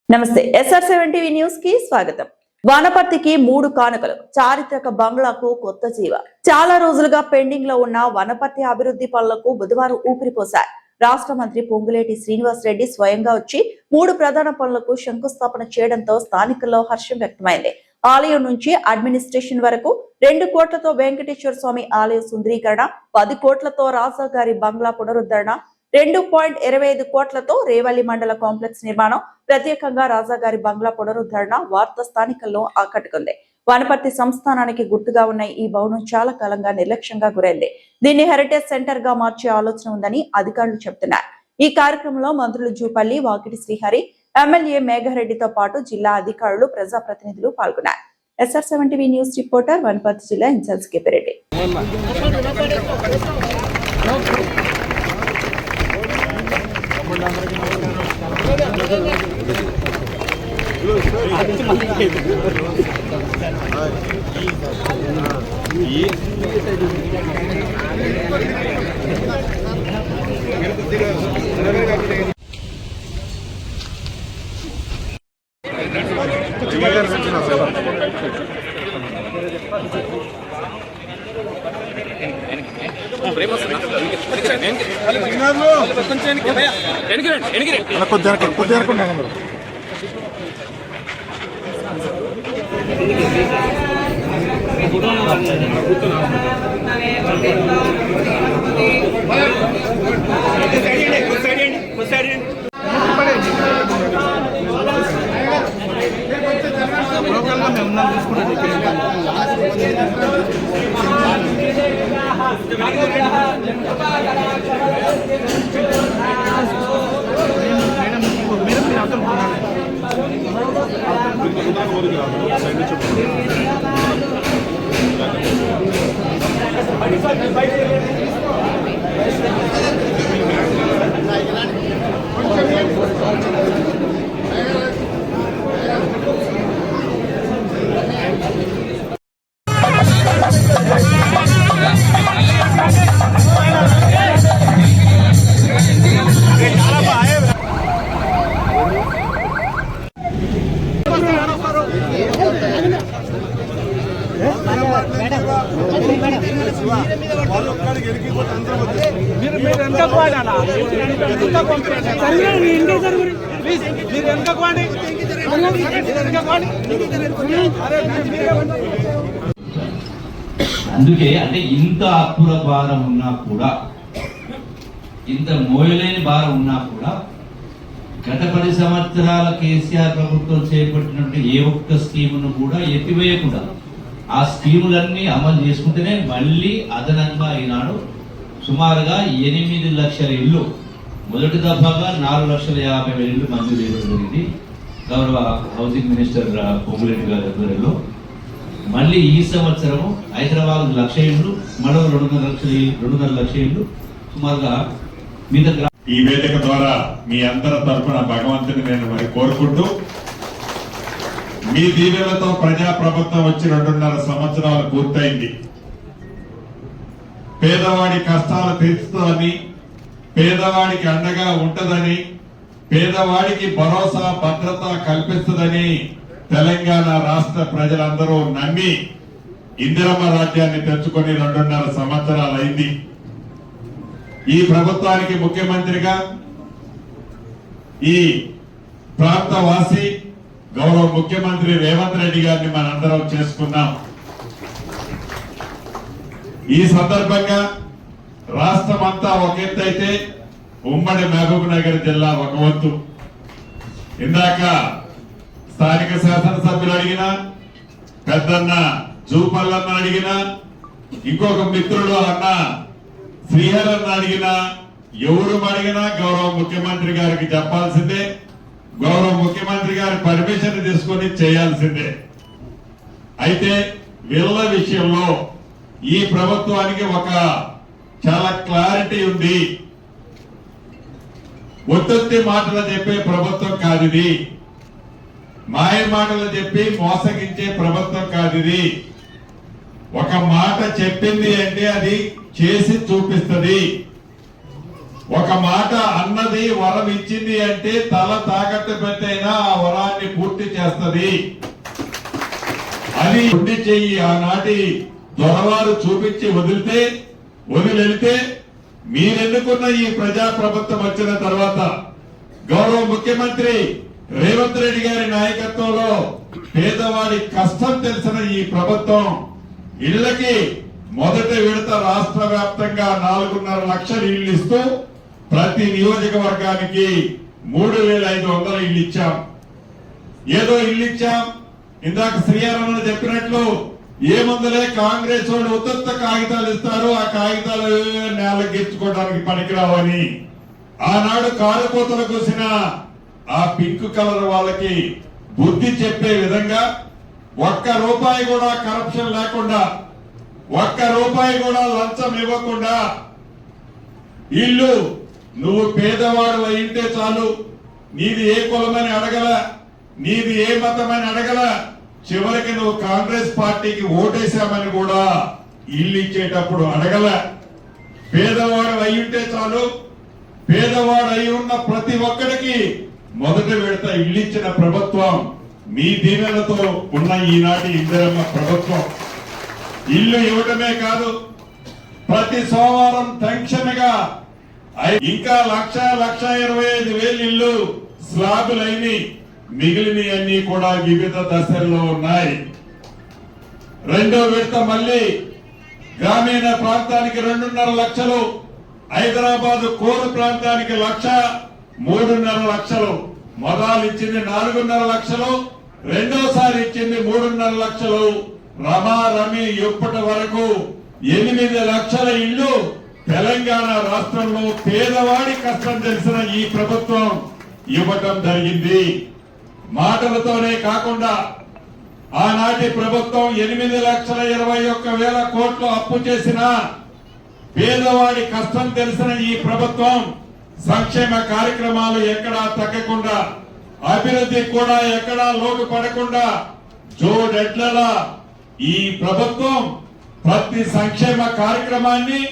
నమస్తే SR7 TV news కి స్వాగతం. వనపర్తికి 3 కానుకలు, చారిత్రక బంగ్లాకు కొత్త జీవ. చాలా రోజులుగా పెండింగ్ లో ఉన్న వనపర్తి అభివృద్ధి పనులకు బుధవారం ఊపిరిపోశారు. రాష్ట్ర మంత్రి పొంగులేటి శ్రీనివాస్ రెడ్డి స్వయంగా వచ్చి 3 ప్రధాన పనులకు శంకుస్థాపన చేయడంతో స్థానికుల్లో హర్షం వ్యక్తమైంది. ఆలయం నుంచి అడ్మినిస్ట్రేషన్ వరకు 2 కోట్లతో వెంకటేశ్వర స్వామి ఆలయ సుందరీకరణ, 10 కోట్లతో రాజాగారి బంగ్లా పునరుద్ధరణ, 2.25 కోట్లతో రేవల్లి మండల కాంప్లెక్స్ నిర్మాణం, ప్రత్యేకంగా రాజాగారి బంగ్లా పునరుద్ధరణ వార్త స్థానికులను ఆకట్టుకుంది. వనపర్తి సంస్థానానికి గుర్తుగా ఉన్న ఈ భవనం చాలా కాలంగా నిర్లక్ష్యంగా గురైంది. దీన్ని హెరిటేజ్ సెంటర్ గా మార్చే ఆలోచన ఉందని అధికారులు చెబుతున్నారు. ఈ కార్యక్రమంలో మంత్రులు జూపల్లి, వాకిటి శ్రీహరి, ఎమ్మెల్యే మేఘరెడ్డితో పాటు జిల్లా అధికారులు, ప్రజాప్రతినిధులు పాల్గొన్నారు. SR7 TV news reporter Wanaparthy జిల్లా ఇన్ఛార్జ్ కేపిరెడ్డి. అందుకే అంటే ఇంత అప్పుల భారం ఉన్నా కూడా, ఇంత మోయలేని భారం ఉన్నా కూడా గత 10 సంవత్సరాల కేసీఆర్ ప్రభుత్వం చేపట్టినట్టు ఏ ఒక్క స్కీమును కూడా ఎత్తివేయకుండా ఆ స్కీములన్నీ అమలు చేసుకుంటేనే మళ్ళీ అదనంగా ఈనాడు సుమారుగా 8 లక్షల ఇళ్ళు, మొదటి దఫాగా 4,50,000 ఇళ్ళు మంజూరు చేయడం జరిగింది గౌరవ హౌసింగ్ మినిస్టర్ పొంగులేటి గారి ఆధ్వర్యంలో. మళ్ళీ ఈ సంవత్సరం హైదరాబాద్ 1,00,000 ఇళ్ళు, మరో 2.5 లక్షల ఇళ్ళు సుమారుగా మిగతా. ఈ వేదిక ద్వారా మీ అందరి తరఫున భగవంతుని నేను మరి కోరుకుంటూ, మీ దీవెనలతో ప్రజా ప్రభుత్వం వచ్చి 2.5 సంవత్సరాలు పూర్తయింది. పేదవాడి కష్టాలు తీర్చుతుందని, పేదవాడికి అండగా ఉంటదని, పేదవాడికి భరోసా భద్రత కల్పిస్తుందని తెలంగాణ రాష్ట్ర ప్రజలందరూ నమ్మి ఇందిరమ్మ రాజ్యాన్ని తెచ్చుకొని 2.5 సంవత్సరాలు అయింది. ఈ ప్రభుత్వానికి ముఖ్యమంత్రిగా ఈ ప్రాంత వాసి గౌరవ ముఖ్యమంత్రి రేవంత్ రెడ్డి గారిని మనందరం చేసుకున్నాం. ఈ సందర్భంగా రాష్ట్రం అంతా ఒక ఎత్తు అయితే ఉమ్మడి మహబూబ్ నగర్ జిల్లా ఒక వంతు. ఇందాక స్థానిక శాసనసభ్యులు అడిగినా, పెద్దన్న జూపల్లన్న అడిగినా, ఇంకొక మిత్రుడు అన్న శ్రీహరన్న అడిగినా, ఎవరు అడిగినా గౌరవ ముఖ్యమంత్రి గారికి చెప్పాల్సిందే, గౌరవ ముఖ్యమంత్రి గారి పర్మిషన్ తీసుకొని చేయాల్సిందే. అయితే వీళ్ళ విషయంలో ఈ ప్రభుత్వానికి ఒక చాలా క్లారిటీ ఉంది. ఒత్తి మాటలు చెప్పే ప్రభుత్వం కాదిది, మాయ మాటలు చెప్పి మోసగించే ప్రభుత్వం కాదిది. ఒక మాట చెప్పింది అంటే అది చేసి చూపిస్తుంది. ఒక మాట అన్నది వరం ఇచ్చింది అంటే తల తాకట్టు పెట్టైనా ఆ వరాన్ని పూర్తి చేస్తది. అది ఉండి చెయ్యి ఆనాటి దొరవారు చూపించి వదిలితే మీరెన్నుకున్న ఈ ప్రజా ప్రభుత్వం వచ్చిన తర్వాత గౌరవ ముఖ్యమంత్రి రేవంత్ రెడ్డి గారి నాయకత్వంలో పేదవాడి కష్టం తెలిసిన ఈ ప్రభుత్వం ఇళ్లకి మొదటి విడత రాష్ట్ర వ్యాప్తంగా 4.5 లక్షల ఇళ్లు ఇస్తూ ప్రతి నియోజకవర్గానికి 3,500 ఇళ్లు ఇచ్చాం. ఏదో ఇల్లు ఇచ్చాం, ఇందాక శ్రీరామన్ చెప్పినట్లు ఏముందలే కాంగ్రెస్ వాళ్ళు ఉత్తత్త కాగితాలు ఇస్తారు, ఆ కాగితాలు నేలకు గెలుచుకోవడానికి పనికిరావని ఆనాడు కారుకోతలు కూసిన ఆ పింక్ కలర్ వాళ్ళకి బుద్ధి చెప్పే విధంగా ₹1 కూడా కరప్షన్ లేకుండా, ₹1 కూడా లంచం ఇవ్వకుండా ఇల్లు నువ్వు పేదవాడు అయింటే చాలు, నీది ఏ కులమని అడగల, నీది ఏ మతమని అడగల, చివరికి నువ్వు కాంగ్రెస్ పార్టీకి ఓటేశామని కూడా ఇల్లు ఇచ్చేటప్పుడు అడగల. పేదవాడు అయ్యుంటే చాలు, పేదవాడు అయి ఉన్న ప్రతి ఒక్కడికి మొదటి విడత ఇల్లు ఇచ్చిన ప్రభుత్వం మీ దీవెనలతో ఉన్న ఈనాటి ఇందిరమ్మ ప్రభుత్వం. ఇల్లు ఇవ్వడమే కాదు, ప్రతి సోమవారం టెన్షన్ గా ఇంకా 1,25,000 ఇల్లు స్లాబులైన మిగిలినవన్నీ కూడా వివిధ దశల్లో ఉన్నాయి. రెండో విడత మళ్ళీ గ్రామీణ ప్రాంతానికి 2.5 లక్షలు, హైదరాబాద్ కోర్ ప్రాంతానికి 1,00,000, 3.5 లక్షలు. మొదలు ఇచ్చింది 4.5 లక్షలు, రెండోసారి ఇచ్చింది 3.5 లక్షలు. రమారమి ఇప్పటి వరకు 8 లక్షల ఇళ్లు తెలంగాణ రాష్ట్రంలో పేదవాడి కష్టం తెలిసిన ఈ ప్రభుత్వం ఇవ్వటం జరిగింది. మాటలతోనే కాకుండా ఆనాటి ప్రభుత్వం 8,21,000 కోట్లు అప్పు చేసిన పేదవాడి కష్టం తెలిసిన ఈ ప్రభుత్వం సంక్షేమ కార్యక్రమాలు ఎక్కడా తగ్గకుండా, అభివృద్ధి కూడా ఎక్కడా లోటు పడకుండా జోడెడ్లలా ఈ ప్రభుత్వం ప్రతి సంక్షేమ కార్యక్రమాన్ని